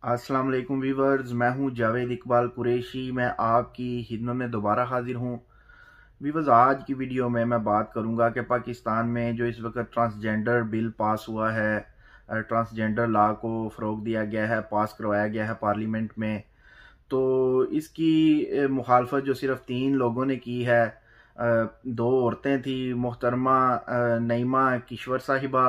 अस्सलाम वालेकुम वीवर्स, मैं हूं जावेद इकबाल कुरैशी। मैं आपकी खिदमत में दोबारा हाजिर हूं। वीवर्स, आज की वीडियो में मैं बात करूंगा कि पाकिस्तान में जो इस वक्त ट्रांसजेंडर बिल पास हुआ है, ट्रांसजेंडर लॉ को फ़रोग दिया गया है, पास करवाया गया है पार्लियामेंट में। तो इसकी मुखालफत जो सिर्फ 3 लोगों ने की है, 2 औरतें थी, मोहतरमा नईमा किश्वर साहिबा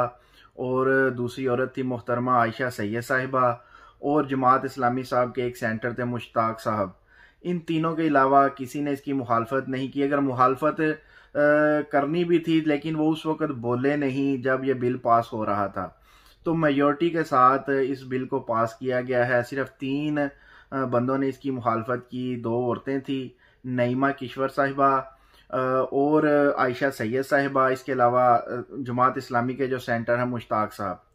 और दूसरी औरत थी मोहतरमा आयशा सैयद साहिबा, और जमात इस्लामी साहब के एक सेंटर थे मुश्ताक साहब। इन तीनों के अलावा किसी ने इसकी मुखालफत नहीं की। अगर मुखालफत करनी भी थी, लेकिन वो उस वक्त बोले नहीं जब ये बिल पास हो रहा था। तो मेजॉरिटी के साथ इस बिल को पास किया गया है। सिर्फ 3 बंदों ने इसकी मुखालफत की। 2 औरतें थी, नईमा किश्वर साहिबा और आयशा सैयद साहिबा। इसके अलावा जमात इस्लामी के जो सेंटर हैं मुश्ताक साहब।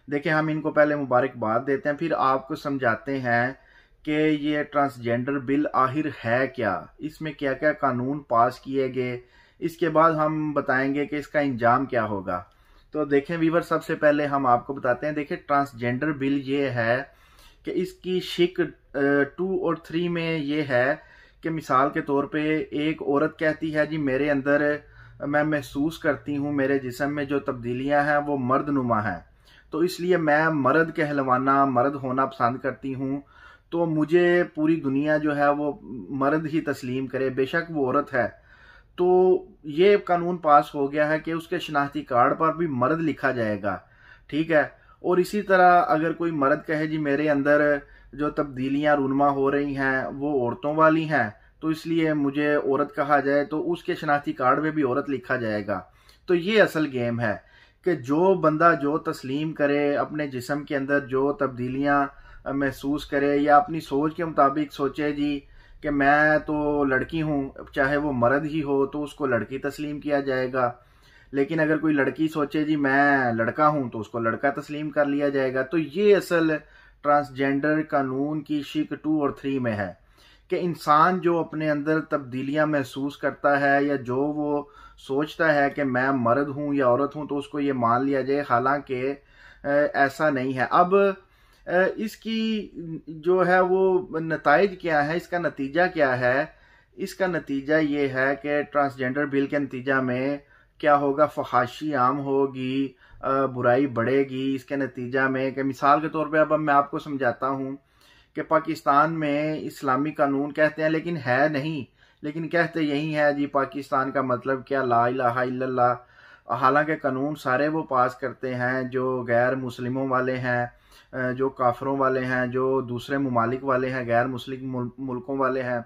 देखिए, हम इनको पहले मुबारकबाद देते हैं, फिर आपको समझाते हैं कि ये ट्रांसजेंडर बिल आखिर है क्या, इसमें क्या क्या कानून पास किए गए। इसके बाद हम बताएंगे कि इसका इंजाम क्या होगा। तो देखें वीवर, सबसे पहले हम आपको बताते हैं। देखिए, ट्रांसजेंडर बिल ये है कि इसकी शिक 2 और 3 में ये है कि मिसाल के तौर पे एक औरत कहती है, जी मेरे अंदर मैं महसूस करती हूँ मेरे जिस्म में जो तब्दीलियां हैं वो मर्दनुमा हैं, तो इसलिए मैं मर्द कहलवाना, मर्द होना पसंद करती हूँ। तो मुझे पूरी दुनिया जो है वो मर्द ही तस्लीम करे, बेशक वो औरत है। तो ये कानून पास हो गया है कि उसके शनाख्ती कार्ड पर भी मर्द लिखा जाएगा। ठीक है। और इसी तरह अगर कोई मर्द कहे, जी मेरे अंदर जो तब्दीलियां रूनमा हो रही हैं वो औरतों वाली हैं, तो इसलिए मुझे औरत कहा जाए, तो उसके शनाख्ती कार्ड में भी औरत लिखा जाएगा। तो ये असल गेम है कि जो बंदा जो तस्लीम करे, अपने जिस्म के अंदर जो तब्दीलियां महसूस करे या अपनी सोच के मुताबिक सोचे, जी कि मैं तो लड़की हूँ, चाहे वो मर्द ही हो, तो उसको लड़की तस्लीम किया जाएगा। लेकिन अगर कोई लड़की सोचे, जी मैं लड़का हूँ, तो उसको लड़का तस्लीम कर लिया जाएगा। तो ये असल ट्रांसजेंडर कानून की शिक 2 और 3 में है कि इंसान जो अपने अंदर तब्दीलियां महसूस करता है या जो वो सोचता है कि मैं मर्द हूं या औरत हूं, तो उसको ये मान लिया जाए। हालांकि ऐसा नहीं है। अब इसकी जो है वो नताइज क्या है, इसका नतीजा क्या है। इसका नतीजा ये है कि ट्रांसजेंडर बिल के नतीजा में क्या होगा, फहाशी आम होगी, बुराई बढ़ेगी। इसके नतीजा में कि मिसाल के तौर पे अब मैं आपको समझाता हूँ कि पाकिस्तान में इस्लामी कानून कहते हैं, लेकिन है नहीं, लेकिन कहते यही है जी। पाकिस्तान का मतलब क्या, ला इलाहा इल्लल्लाह। हालांकि कानून सारे वो पास करते हैं जो गैर मुस्लिमों वाले हैं, जो काफरों वाले हैं, जो दूसरे ममालिक वाले हैं, गैर मुस्लिम मुल्कों वाले हैं।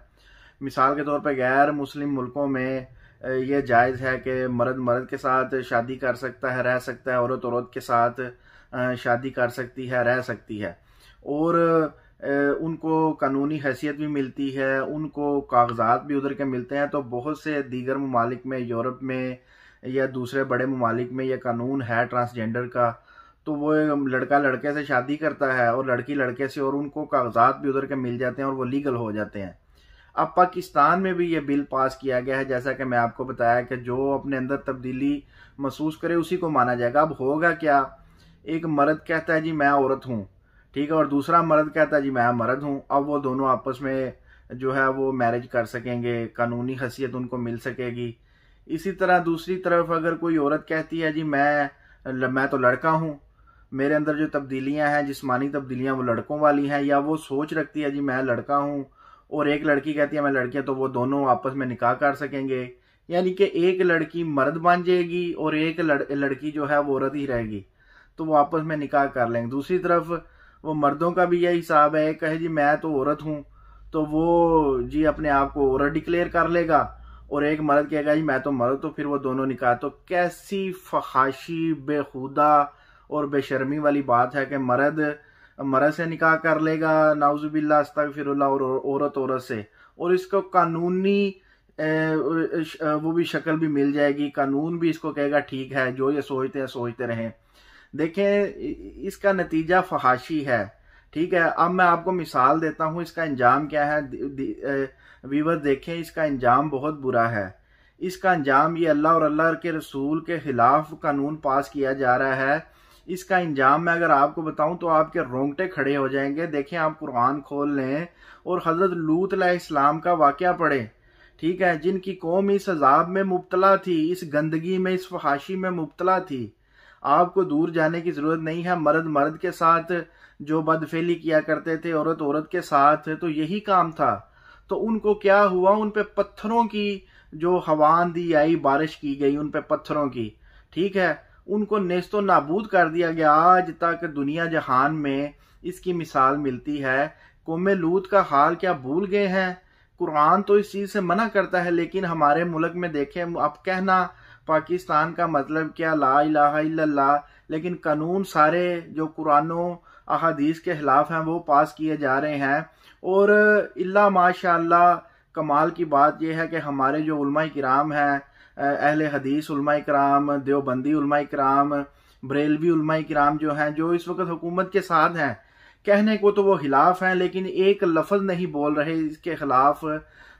मिसाल के तौर पर गैर मुस्लिम मुल्कों में ये जायज़ है कि मर्द मर्द के साथ शादी कर सकता है, रह सकता है, औरत औरत के साथ शादी कर सकती है, रह सकती है। और उनको कानूनी हैसियत भी मिलती है, उनको कागजात भी उधर के मिलते हैं। तो बहुत से दीगर ममालिक में, यूरोप में या दूसरे बड़े ममालिक में यह कानून है ट्रांसजेंडर का। तो वो लड़का लड़के से शादी करता है और लड़की लड़के से, और उनको कागजात भी उधर के मिल जाते हैं और वो लीगल हो जाते हैं। अब पाकिस्तान में भी ये बिल पास किया गया है, जैसा कि मैं आपको बताया कि जो अपने अंदर तब्दीली महसूस करे उसी को माना जाएगा। अब होगा क्या, एक मर्द कहता है जी मैं औरत हूँ, ठीक है, और दूसरा मर्द कहता है जी मैं मर्द हूँ। अब वो दोनों आपस में जो है वो मैरिज कर सकेंगे, कानूनी हैसियत उनको मिल सकेगी। इसी तरह दूसरी तरफ अगर कोई औरत कहती है, जी मैं तो लड़का हूँ, मेरे अंदर जो तब्दीलियां हैं, जिस्मानी तब्दीलियां, वो लड़कों वाली हैं, या वो सोच रखती है जी मैं लड़का हूँ, और एक लड़की कहती है मैं लड़की हूं, तो वो दोनों आपस में निकाह कर सकेंगे। यानी कि एक लड़की मर्द बन जाएगी और एक लड़की जो है वो औरत ही रहेगी, तो वो आपस में निकाह कर लेंगे। दूसरी तरफ वो मर्दों का भी यही हिसाब है, कहे जी मैं तो औरत हूं, तो वो जी अपने आप को औरत डिक्लेयर कर लेगा, और एक मर्द कहेगा जी मैं तो मर्द, तो फिर वो दोनों निकाह। तो कैसी फहाशी, बेखुदा और बेशर्मी वाली बात है कि मर्द मर्द से निकाह कर लेगा, नाउजुबिल्ला अस्तगफिरुल्लाह, और औरत औरत से, और इसको कानूनी वो भी शक्ल भी मिल जाएगी। कानून भी इसको कहेगा ठीक है, जो ये सोचते हैं सोचते रहें। देखें, इसका नतीजा फहाशी है। ठीक है। अब मैं आपको मिसाल देता हूं इसका अंजाम क्या है। वीवर देखें, इसका अंजाम बहुत बुरा है। इसका अंजाम ये, अल्लाह और अल्लाह के रसूल के खिलाफ कानून पास किया जा रहा है इसका इंजाम मैं अगर आपको बताऊं तो आपके रोंगटे खड़े हो जाएंगे। देखें, आप कुरान खोल लें और हजरत लूत अलैहिस्सलाम का वाकया पढ़ें, ठीक है, जिनकी कौम इस अजाब में मुब्तला थी, इस गंदगी में, इस फहाशी में मुब्तला थी। आपको दूर जाने की जरूरत नहीं है। मर्द मर्द के साथ जो बदफेली किया करते थे, औरत औरत के साथ, तो यही काम था। तो उनको क्या हुआ, उन पे पत्थरों की जो हवा आंधी आई, बारिश की गई उन पे पत्थरों की, ठीक है, उनको नेस्तो नाबूद कर दिया गया। आज तक दुनिया जहान में इसकी मिसाल मिलती है। कौमे लूत का हाल क्या भूल गए हैं? कुरान तो इस चीज से मना करता है, लेकिन हमारे मुल्क में देखें, अब कहना पाकिस्तान का मतलब क्या, ला इलाहा इल्लल्लाह, लेकिन कानून सारे जो कुरानों अहादीस के खिलाफ हैं वो पास किए जा रहे हैं। और इल्ला माशाअल्लाह कमाल की बात यह है कि हमारे जो उलमा किराम हैं, अहले हदीस उलमा किराम, देवबंदी उलमा किराम, बरेलवी उलमा किराम जो हैं, जो इस वक्त हुकूमत के साथ हैं, कहने को तो वो खिलाफ हैं लेकिन एक लफ्ज नहीं बोल रहे इसके खिलाफ,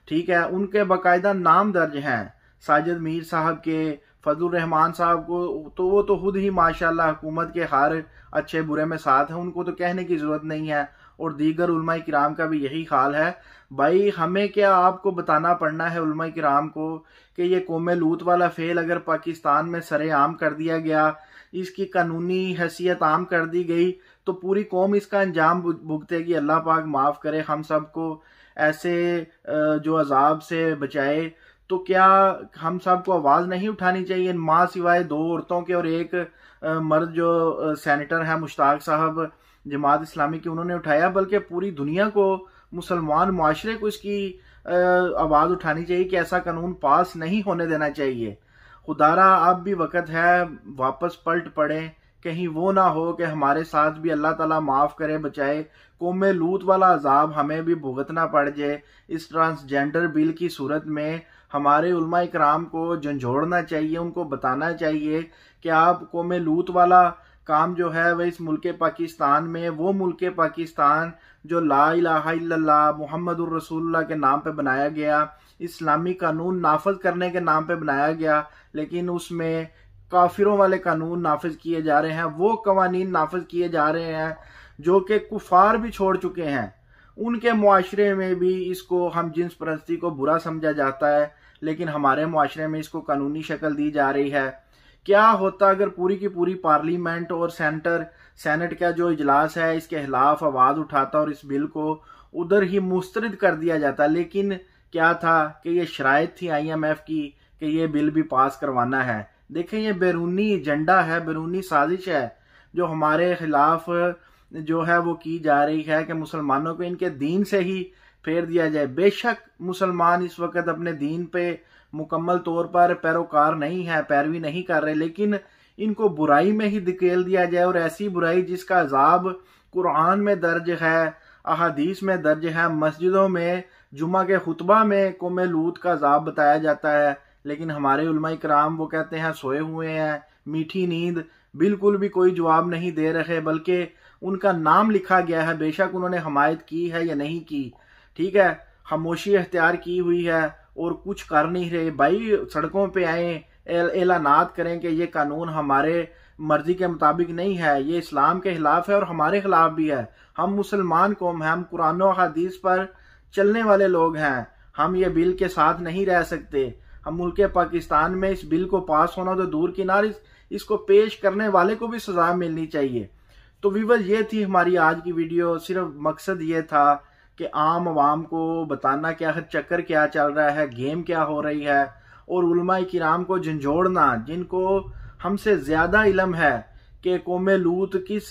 ठीक है। उनके बाकायदा नाम दर्ज हैं, साजिद मीर साहब के, फजलुर रहमान साहब को, तो वो तो खुद ही माशाल्लाह हुकूमत के हर अच्छे बुरे में साथ हैं, उनको तो कहने की जरूरत नहीं है। और दीगर उलमा किराम का भी यही हाल है। भाई हमें क्या आपको बताना पड़ना है उलमा किराम को कि ये कौमे लूत वाला फेल अगर पाकिस्तान में सरेआम कर दिया गया, इसकी कानूनी हैसियत आम कर दी गई, तो पूरी कौम इसका अंजाम भुगतेगी। अल्लाह पाक माफ करे हम सबको, ऐसे जो अजाब से बचाए। तो क्या हम सबको आवाज नहीं उठानी चाहिए? माँ सिवाय 2 औरतों के और एक मर्द जो सेनेटर है मुश्ताक साहब जमात इस्लामी की, उन्होंने उठाया, बल्कि पूरी दुनिया को, मुसलमान मुआशरे को इसकी आवाज उठानी चाहिए कि ऐसा कानून पास नहीं होने देना चाहिए। खुदारा अब भी वक्त है, वापस पलट पड़े, कहीं वो ना हो कि हमारे साथ भी अल्लाह ताला माफ करे, बचाए, कौमे लूत वाला अजाब हमें भी भुगतना पड़ जाए। इस ट्रांसजेंडर बिल की सूरत में हमारे उलमा इकराम को झंझोड़ना चाहिए, उनको बताना चाहिए कि आप कौमे लूत वाला काम जो है वह इस मुल्क पाकिस्तान में, वो मुल्क पाकिस्तान जो ला इलाहा इल्लल्लाह मुहम्मदुर रसूलुल्लाह के नाम पे बनाया गया, इस्लामी कानून नाफज करने के नाम पे बनाया गया, लेकिन उसमें काफिरों वाले कानून नाफिज किए जा रहे हैं, वो कवानीन नाफिज किए जा रहे हैं जो कि कुफार भी छोड़ चुके हैं। उनके मुआशरे में भी इसको हम जिन्स परस्ती को बुरा समझा जाता है, लेकिन हमारे मुआशरे में इसको कानूनी शक्ल दी जा रही है। क्या होता अगर पूरी की पूरी पार्लियामेंट और सेनेट का जो इजलास है इसके खिलाफ आवाज उठाता और इस बिल को उधर ही मुस्तरद कर दिया जाता? लेकिन क्या था कि ये शराइत थी IMF की कि ये बिल भी पास करवाना है। देखें, ये बैरूनी एजेंडा है, बैरूनी साजिश है जो हमारे खिलाफ जो है वो की जा रही है कि मुसलमानों को इनके दीन से ही फेर दिया जाए। बेशक मुसलमान इस वक्त अपने दीन पे मुकम्मल तौर पर पैरोकार नहीं है, पैरवी नहीं कर रहे, लेकिन इनको बुराई में ही धकेल दिया जाए, और ऐसी बुराई जिसका अजाब कुरान में दर्ज है, अहादीस में दर्ज है, मस्जिदों में जुमा के खुतबा में कौमे लूत का अजाब बताया जाता है। लेकिन हमारे उलमा इकराम वो कहते हैं सोए हुए हैं, मीठी नींद, बिल्कुल भी कोई जवाब नहीं दे रहे, बल्कि उनका नाम लिखा गया है, बेशक उन्होंने हमायत की है या नहीं की, ठीक है, खामोशी अख्तियार की हुई है और कुछ कर नहीं रहे। भाई सड़कों पे आए, एलानात करें कि ये कानून हमारे मर्जी के मुताबिक नहीं है, ये इस्लाम के खिलाफ है और हमारे खिलाफ भी है। हम मुसलमान कौम हैं, हम कुरान और हदीस पर चलने वाले लोग हैं, हम ये बिल के साथ नहीं रह सकते। हम मुल्क पाकिस्तान में इस बिल को पास होना तो दूर की नार, इसको पेश करने वाले को भी सजा मिलनी चाहिए। तो व्यूअर, ये थी हमारी आज की वीडियो। सिर्फ मकसद ये था कि आम आवाम को बताना क्या है, चक्कर क्या चल रहा है, गेम क्या हो रही है, और उलमा किराम को झंझोड़ना, जिनको हमसे ज्यादा इल्म है कि कौमे लूत किस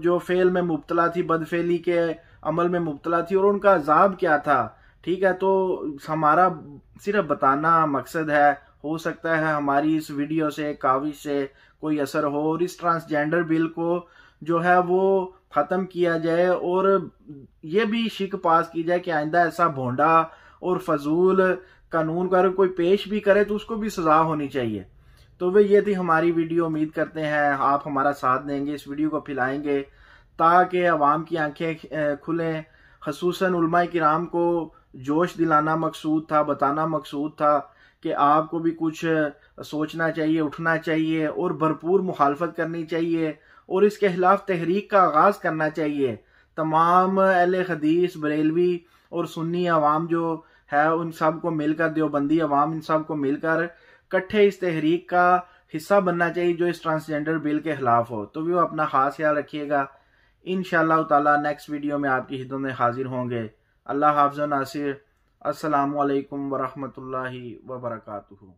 जो फेल में मुब्तला थी, बदफेली के अमल में मुब्तला थी और उनका अजाब क्या था, ठीक है। तो हमारा सिर्फ बताना मकसद है। हो सकता है हमारी इस वीडियो से, काविश से कोई असर हो और इस ट्रांसजेंडर बिल को जो है वो खत्म किया जाए, और ये भी शिक पास की जाए कि आइंदा ऐसा भोंडा और फजूल कानून को अगर कोई पेश भी करे तो उसको भी सजा होनी चाहिए। तो वे ये थी हमारी वीडियो। उम्मीद करते हैं आप हमारा साथ देंगे, इस वीडियो को फैलाएंगे ताकि अवाम की आंखें खुलें। खसूसन उलमा किराम को जोश दिलाना मकसूद था, बताना मकसूद था कि आपको भी कुछ सोचना चाहिए, उठना चाहिए और भरपूर मुखालफत करनी चाहिए और इसके खिलाफ तहरीक का आगाज करना चाहिए। तमाम अहले हदीस, बरेलवी और सुन्नी अवाम जो है उन सब को मिलकर, देवबंदी अवाम, इन सब को मिलकर इकट्ठे इस तहरीक का हिस्सा बनना चाहिए जो इस ट्रांसजेंडर बिल के खिलाफ हो। तो भी वो अपना खास ख्याल रखिएगा। इंशाअल्लाह ताला नेक्स्ट वीडियो में आपकी खिदमत में हाजिर होंगे। अल्लाह हाफ़िज़ व नासिर। अस्सलामु अलैकुम व रहमतुल्लाहि व बरकातुहू।